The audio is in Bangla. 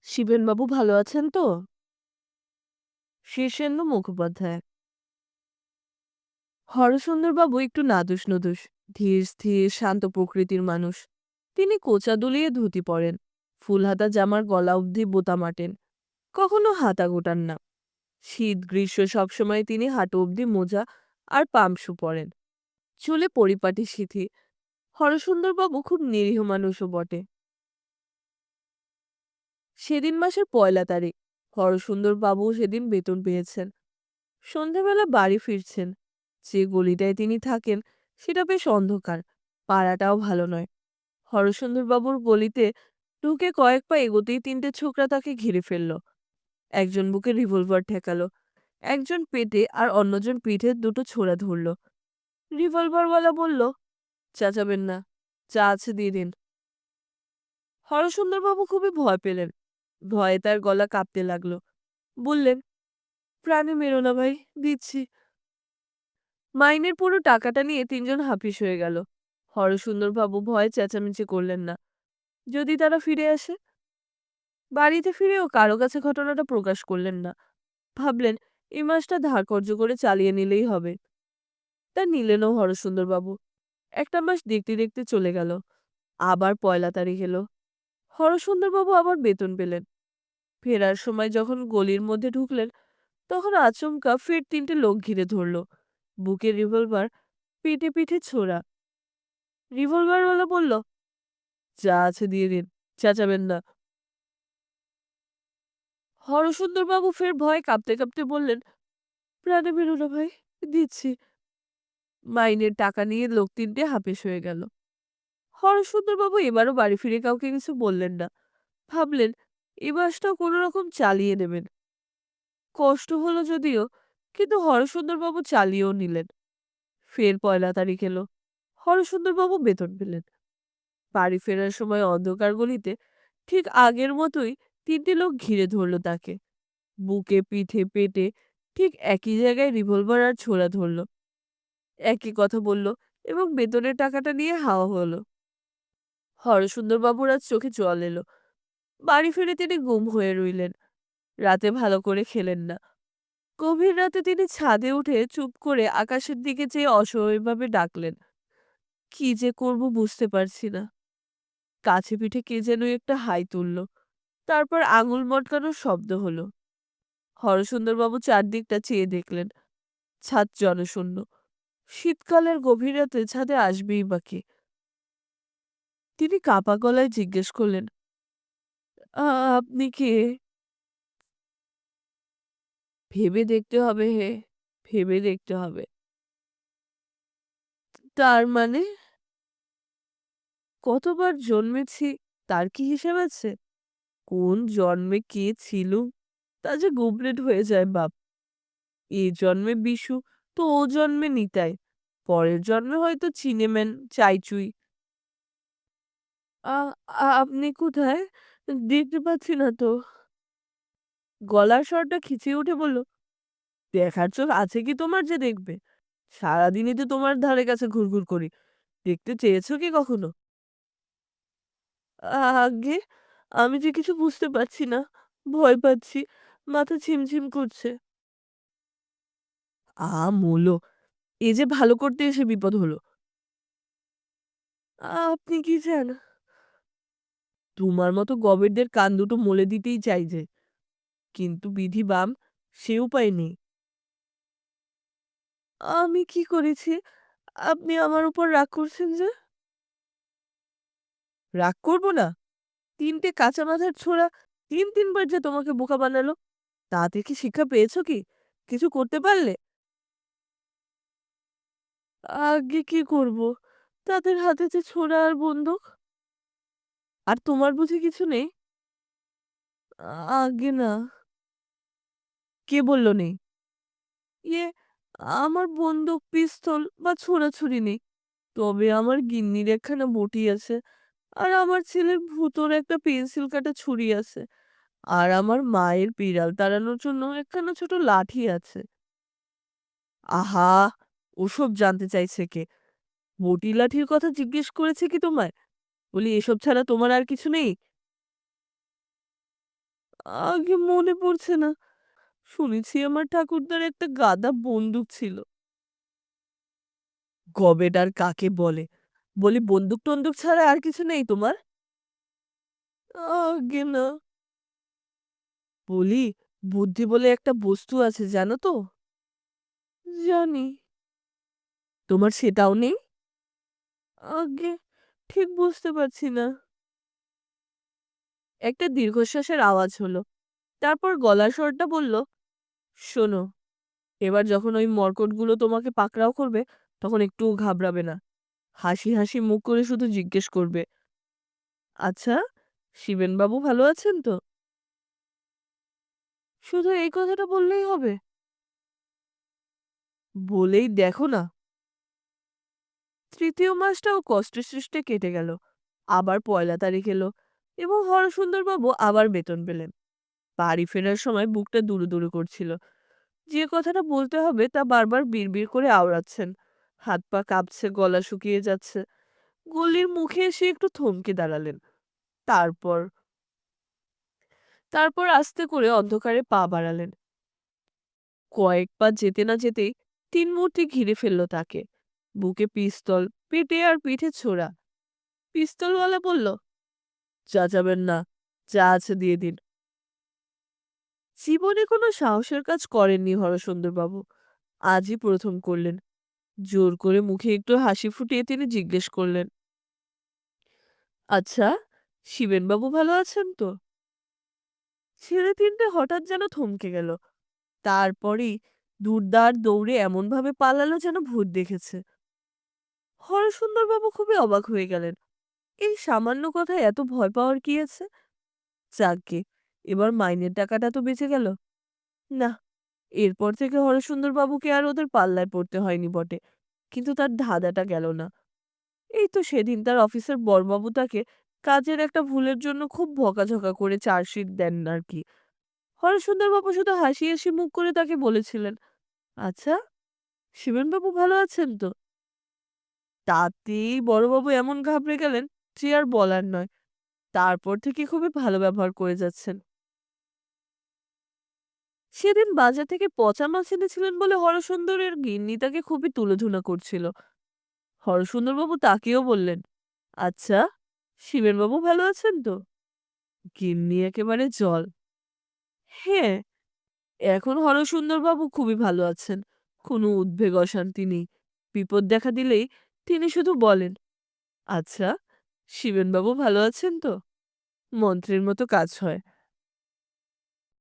শিবেনবাবু ভালো আছেন তো? শীর্ষেন্দু মুখোপাধ্যায়। হরসুন্দরবাবু একটু নাদুস নুদুস, ধীর স্থির শান্ত প্রকৃতির মানুষ। তিনি কোঁচা দুলিয়ে ধুতি পরেন, ফুলহাতা জামার গলা অবধি বোতাম আটেন, কখনো হাতা গোটান না। শীত গ্রীষ্ম সবসময় তিনি হাঁটু অবধি মোজা আর পামশু পরেন। চুলে পরিপাটি সিথি। হরসুন্দরবাবু খুব নিরীহ মানুষও বটে। সেদিন মাসের ১লা তারিখ। হরসুন্দরবাবু সেদিন বেতন পেয়েছেন। সন্ধ্যাবেলা বাড়ি ফিরছেন। যে গলিটায় তিনি থাকেন সেটা বেশ অন্ধকার, পাড়াটাও ভালো নয়। হরসুন্দরবাবুর গলিতে ঢুকে কয়েক পা এগোতেই ৩টে ছোকরা তাকে ঘিরে ফেলল। একজন বুকে রিভলভার ঠেকালো, একজন পেটে আর অন্যজন পিঠে দুটো ছোরা ধরল। রিভলভারওয়ালা বলল, চেঁচাবেন না, যা আছে দিয়ে দিন। হরসুন্দরবাবু খুবই ভয় পেলেন। ভয়ে তার গলা কাঁপতে লাগলো। বললেন, প্রাণে মেরো না ভাই, দিচ্ছি। মাইনের পুরো টাকাটা নিয়ে ৩জন হাফিস হয়ে গেল। হরসুন্দরবাবু ভয়ে চেঁচামেচি করলেন না। যদি তারা ফিরে আসে? বাড়িতে ফিরেও কারো কাছে ঘটনাটা প্রকাশ করলেন না। ভাবলেন, এই মাসটা ধার কর্জ করে চালিয়ে নিলেই হবে। তা নিলেনও হরসুন্দরবাবু। একটা মাস দেখতে দেখতে চলে গেল। আবার ১লা তারিখ এলো। হরসুন্দরবাবু আবার বেতন পেলেন। ফেরার সময় যখন গলির মধ্যে ঢুকলেন, তখন আচমকা ফের ৩টে লোক ঘিরে ধরল। বুকে রিভলভার, পিঠে পিঠে ছোড়া। রিভলভারওয়ালা বলল, যা আছে দিয়ে দিন, চেঁচাবেন না। হরসুন্দরবাবু ফের ভয়ে কাঁপতে কাঁপতে বললেন, প্রাণে বেরো না ভাই, দিচ্ছি। মাইনের টাকা নিয়ে লোক ৩টে হাপিস হয়ে গেল। হরসুন্দরবাবু এবারও বাড়ি ফিরে কাউকে কিছু বললেন না। ভাবলেন, এ মাসটাও কোনো রকম চালিয়ে নেবেন। কষ্ট হলো যদিও, কিন্তু হরসুন্দরবাবু চালিয়েও নিলেন। ফের ১লা তারিখ এলো। হরসুন্দরবাবু বেতন পেলেন। বাড়ি ফেরার সময় অন্ধকার গলিতে ঠিক আগের মতোই ৩টে লোক ঘিরে ধরল তাকে। বুকে পিঠে পেটে ঠিক একই জায়গায় রিভলভার আর ছোরা ধরল। একই কথা বলল এবং বেতনের টাকাটা নিয়ে হাওয়া হলো। হরসুন্দরবাবুর আজ চোখে জল এলো। বাড়ি ফিরে তিনি গুম হয়ে রইলেন। রাতে ভালো করে খেলেন না। গভীর রাতে তিনি ছাদে উঠে চুপ করে আকাশের দিকে চেয়ে অসহায়ভাবে ডাকলেন, কি যে করব বুঝতে পারছি না। কাছে পিঠে কে যেন একটা হাই তুলল। তারপর আঙুল মটকানোর শব্দ হলো। হরসুন্দরবাবু চারদিকটা চেয়ে দেখলেন। ছাদ জনশূন্য। শীতকালের গভীর রাতে ছাদে আসবেই বা কে? তিনি কাঁপা গলায় জিজ্ঞেস করলেন, "আ আপনি কে?" ভেবে দেখতে হবে হে, ভেবে দেখতে হবে। তার মানে কতবার জন্মেছি তার কি হিসেব আছে? কোন জন্মে কে ছিলুম তা যে গুবলেট হয়ে যায় বাপ। এ জন্মে বিশু তো ও জন্মে নিতাই। পরের জন্মে হয়তো চিনেমেন, চাইচুই। আ আপনি কোথায়? দেখতে পাচ্ছি না তো। গলার স্বরটা খিঁচিয়ে উঠে বলল, দেখার চোখ আছে কি তোমার যে দেখবে? সারাদিনই তো তোমার ধারে কাছে ঘুরঘুর করি। দেখতে চেয়েছো কি কখনো? আজ্ঞে, আমি যে কিছু বুঝতে পারছি না। ভয় পাচ্ছি। মাথা ঝিমঝিম করছে। মূলো, এ যে ভালো করতে এসে বিপদ হলো। আপনি কি চান? তোমার মতো গবেটদের কান দুটো মলে দিতেই চাই যে, কিন্তু বিধি বাম, সে উপায় নেই। আমি কি করেছি? আপনি আমার উপর রাগ করছেন যে? রাগ করব না? ৩টে কাঁচা মাথার ছোঁড়া ৩ বার যে তোমাকে বোকা বানালো, তাতে কি শিক্ষা পেয়েছো কি? কিছু করতে পারলে? আগে কি করব? তাদের হাতে যে ছোরা আর বন্দুক। আর তোমার বুঝি কিছু নেই? আগে না। কে বলল নেই? ইয়ে, আমার বন্দুক, পিস্তল বা ছোড়াছুড়ি নেই। তবে আমার গিন্নির একখানা বঁটি আছে। আর আমার ছেলের ভুতোর একটা পেন্সিল কাটা ছুরি আছে। আর আমার মায়ের বিড়াল তাড়ানোর জন্য একখানা ছোট লাঠি আছে। আহা! ওসব জানতে চাইছে কে? বটি লাঠির কথা জিজ্ঞেস করেছে কি তোমায়? বলি এসব ছাড়া তোমার আর কিছু নেই? আগে মনে পড়ছে না। শুনেছি আমার ঠাকুরদার একটা গাদা বন্দুক ছিল। গবেট আর কাকে বলে? বলি বন্দুক-টন্দুক ছাড়া আর কিছু নেই তোমার? আগে না। বলি বুদ্ধি বলে একটা বস্তু আছে জানো তো? জানি। তোমার সেটাও নেই? আগে ঠিক বুঝতে পারছি না। একটা দীর্ঘশ্বাসের আওয়াজ হলো। তারপর গলার স্বরটা বলল, শোনো, এবার যখন ওই মর্কটগুলো তোমাকে পাকড়াও করবে, তখন একটুও ঘাবড়াবে না। হাসি, হাসি মুখ করে শুধু জিজ্ঞেস করবে, আচ্ছা, শিবেনবাবু ভালো আছেন তো? শুধু এই কথাটা বললেই হবে? বলেই দেখো না। তৃতীয় মাসটাও কষ্টে সৃষ্টে কেটে গেল। আবার পয়লা তারিখ এলো এবং হরসুন্দরবাবু আবার বেতন পেলেন। বাড়ি ফেরার সময় বুকটা দুরু করছিল। যে কথাটা বলতে হবে তা বারবার বিড়বিড় করে আওড়াচ্ছেন। হাত পা কাঁপছে, গলা শুকিয়ে যাচ্ছে। গলির মুখে এসে একটু থমকে দাঁড়ালেন। তারপর তারপর আস্তে করে অন্ধকারে পা বাড়ালেন। কয়েক পা যেতে না যেতেই ৩ মূর্তি ঘিরে ফেলল তাকে। বুকে পিস্তল, পেটে আর পিঠে ছোড়া। পিস্তলওয়ালা বলল, চেঁচাবেন না, যা আছে দিয়ে দিন। জীবনে কোনো সাহসের কাজ করেননি হরসুন্দরবাবু। আজই প্রথম করলেন। জোর করে মুখে একটু হাসি ফুটিয়ে তিনি জিজ্ঞেস করলেন, আচ্ছা, শিবেনবাবু ভালো আছেন তো? ছেলে তিনটে হঠাৎ যেন থমকে গেল। তারপরেই দুর্দার দৌড়ে এমনভাবে পালালো যেন ভূত দেখেছে। হরসুন্দরবাবু খুবই অবাক হয়ে গেলেন। এই সামান্য কথায় এত ভয় পাওয়ার কি আছে? যাকগে, এবার মাইনের টাকাটা তো বেঁচে গেল। না, এরপর থেকে হরসুন্দরবাবুকে আর ওদের পাল্লায় পড়তে হয়নি বটে, কিন্তু তার ধাঁধাটা গেল না। এই তো সেদিন তার অফিসের বড়বাবু তাকে কাজের একটা ভুলের জন্য খুব বকাঝকা করে চার্জশিট দেন আর কি। হরসুন্দরবাবু শুধু হাসি হাসি মুখ করে তাকে বলেছিলেন, আচ্ছা, শিবেনবাবু ভালো আছেন তো? তাতেই বড়বাবু এমন ঘাবড়ে গেলেন যে আর বলার নয়। তারপর থেকে খুবই ভালো ব্যবহার করে যাচ্ছেন। সেদিন বাজার থেকে পচা মাছ এনেছিলেন বলে হরসুন্দরের গিন্নি তাকে খুবই তুলোধুনা করছিল। হরসুন্দরবাবু তাকেও বললেন, আচ্ছা, শিবেনবাবু ভালো আছেন তো? গিন্নি একেবারে জল। হ্যাঁ, এখন হরসুন্দরবাবু খুবই ভালো আছেন। কোনো উদ্বেগ অশান্তি নেই। বিপদ দেখা দিলেই তিনি শুধু বলেন, আচ্ছা, শিবেনবাবু ভালো আছেন তো? মন্ত্রের মতো কাজ হয়।